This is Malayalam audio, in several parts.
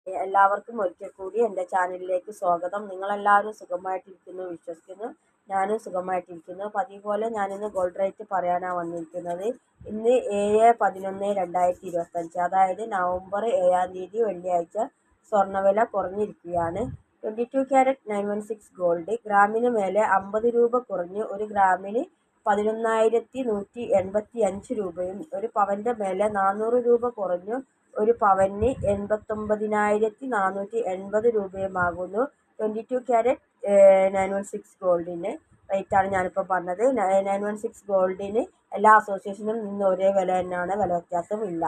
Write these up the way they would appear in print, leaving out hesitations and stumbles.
എല്ലാവർക്കും ഒരിക്കൽ കൂടി എൻ്റെ ചാനലിലേക്ക് സ്വാഗതം. നിങ്ങളെല്ലാവരും സുഖമായിട്ടിരിക്കുന്നു വിശ്വസിക്കുന്നു. ഞാനും സുഖമായിട്ടിരിക്കുന്നു. പതിവ് പോലെ ഞാനിന്ന് ഗോൾഡ് റേറ്റ് പറയാനാണ് വന്നിരിക്കുന്നത്. ഇന്ന് 7/11/2025, അതായത് നവംബർ 7-ാം തീയതി വെള്ളിയാഴ്ച. സ്വർണ്ണവില കുറഞ്ഞിരിക്കുകയാണ്. 22 ക്യാരറ്റ് 916 ഗോൾഡ് ഗ്രാമിന് മേലെ 50 രൂപ കുറഞ്ഞ് ഒരു ഗ്രാമിന് 11,185 രൂപയും, ഒരു പവൻ്റെ മേലെ 400 രൂപ കുറഞ്ഞു ഒരു പവന് 89,480 രൂപയുമാകുന്നു. 22 ക്യാരറ്റ് 916 ഗോൾഡിന് റേറ്റാണ് ഞാനിപ്പോൾ പറഞ്ഞത്. 916 ഗോൾഡിന് എല്ലാ അസോസിയേഷനും നിന്ന് ഒരേ വില തന്നെയാണ്, വില വ്യത്യാസമില്ല.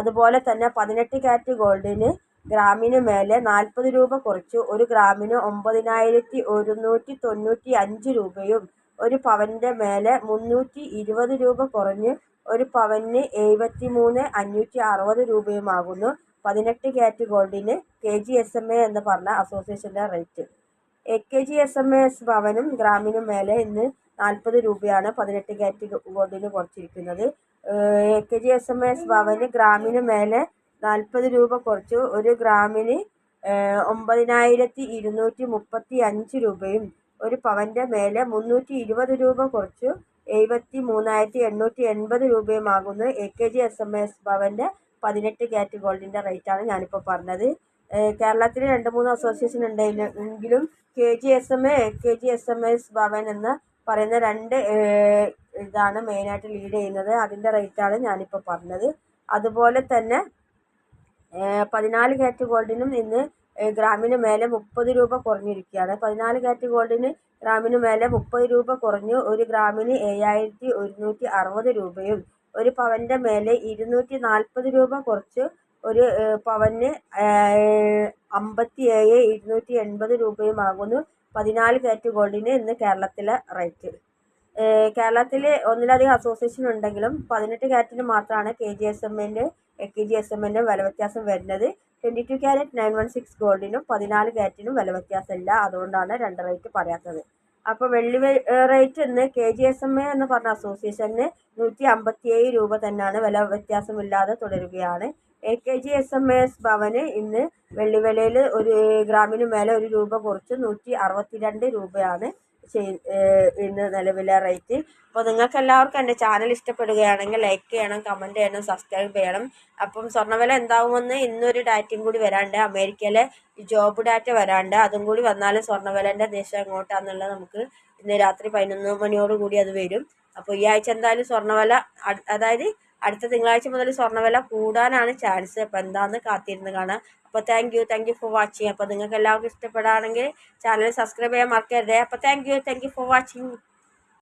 അതുപോലെ തന്നെ 18 ക്യാരറ്റ് ഗോൾഡിന് ഗ്രാമിന് മേലെ 40 രൂപ കുറച്ചു ഒരു ഗ്രാമിന് 9,195 രൂപയും, ഒരു പവൻ്റെ മേലെ 320 രൂപ കുറഞ്ഞ് ഒരു പവന് 73,560 രൂപയുമാകുന്നു. 18 ക്യാരറ്റ് ഗോൾഡിന് KGSMA എന്ന് പറഞ്ഞ അസോസിയേഷൻ്റെ റേറ്റ്. KGSMA പവനും ഗ്രാമിനും മേലെ ഇന്ന് 40 രൂപയാണ് 18 ക്യാരറ്റ് ഗോൾഡിന് കുറച്ചിരിക്കുന്നത്. KGSMA പവന് ഗ്രാമിന് മേലെ 40 രൂപ കുറച്ചു ഒരു ഗ്രാമിന് 9,235 രൂപയും, ഒരു പവൻ്റെ മേലെ 320 രൂപ കുറച്ചു 73,880 രൂപയുമാകുന്നു. KGSMA ഭവൻ്റെ 18 ക്യാരറ്റ് ഗോൾഡിൻ്റെ റേറ്റാണ് ഞാനിപ്പോൾ പറഞ്ഞത്. കേരളത്തിൽ 2-3 അസോസിയേഷൻ ഉണ്ടെങ്കിലും KGSMA ഭവൻ എന്ന് പറയുന്ന രണ്ട് ഇതാണ് മെയിനായിട്ട് ലീഡ് ചെയ്യുന്നത്. അതിൻ്റെ റേറ്റാണ് ഞാനിപ്പോൾ പറഞ്ഞത്. അതുപോലെ തന്നെ 14 ക്യാരറ്റ് ഗോൾഡിനും ഇന്ന് ഗ്രാമിന് മേലെ 30 രൂപ കുറഞ്ഞിരിക്കുകയാണ്. 14 ക്യാരറ്റ് ഗോൾഡിന് ഗ്രാമിന് മേലെ 30 രൂപ കുറഞ്ഞു ഒരു ഗ്രാമിന് 7,160 രൂപയും, ഒരു പവൻ്റെ മേലെ 240 രൂപ കുറച്ച് ഒരു പവന് 57,280 രൂപയുമാകുന്നു. 14 ക്യാരറ്റ് ഗോൾഡിന് ഇന്ന് കേരളത്തിലെ റേറ്റ്. കേരളത്തിൽ ഒന്നിലധികം അസോസിയേഷൻ ഉണ്ടെങ്കിലും 18 ക്യാരറ്റിന് മാത്രമാണ് KGSMA വില വ്യത്യാസം വരുന്നത്. 22 ക്യാരറ്റ് 916 ഗോൾഡിനും 14 ക്യാരറ്റിനും വില വ്യത്യാസമില്ല. അതുകൊണ്ടാണ് രണ്ട് റേറ്റ് പറയാത്തത്. അപ്പോൾ വെള്ളി റേറ്റ് ഇന്ന് KGSMA എന്ന് പറഞ്ഞ അസോസിയേഷന് 157 രൂപ തന്നെയാണ്, വില വ്യത്യാസമില്ലാതെ തുടരുകയാണ്. KGSMA ഭവന് ഇന്ന് വെള്ളി വിലയിൽ ഒരു ഗ്രാമിന് മേലെ 1 രൂപ കുറച്ച് 162 രൂപയാണ് ഇന്ന് നിലവിലെ റേറ്റ്. അപ്പോൾ നിങ്ങൾക്ക് എല്ലാവർക്കും എൻ്റെ ചാനൽ ഇഷ്ടപ്പെടുകയാണെങ്കിൽ ലൈക്ക് ചെയ്യണം, കമൻറ്റ് ചെയ്യണം, സബ്സ്ക്രൈബ് ചെയ്യണം. അപ്പം സ്വർണ്ണവില എന്താകുമെന്ന് ഇന്നൊരു ഡാറ്റയും കൂടി വരാണ്ട്, അമേരിക്കയിലെ ജോബ് ഡാറ്റ വരാണ്ട്. അതും കൂടി വന്നാൽ സ്വർണ്ണവിലേൻ്റെ ദേശം എങ്ങോട്ടാണെന്നുള്ളത് നമുക്ക് ഇന്ന് രാത്രി 11 മണിയോടുകൂടി അത് വരും. അപ്പോൾ ഈ ആഴ്ച എന്തായാലും സ്വർണ്ണവില, അതായത് അടുത്ത തിങ്കളാഴ്ച മുതൽ സ്വർണ്ണവില കൂടാനാണ് ചാൻസ്. അപ്പോൾ എന്താണെന്ന് കാത്തിരുന്ന് കാണാം. അപ്പോൾ താങ്ക് യു ഫോർ വാച്ചിങ്. അപ്പോൾ നിങ്ങൾക്ക് എല്ലാവർക്കും ഇഷ്ടപ്പെടുകയാണെങ്കിൽ ചാനൽ സബ്സ്ക്രൈബ് ചെയ്യാൻ മറക്കരുത്. അപ്പോൾ താങ്ക് യു ഫോർ വാച്ചിങ്.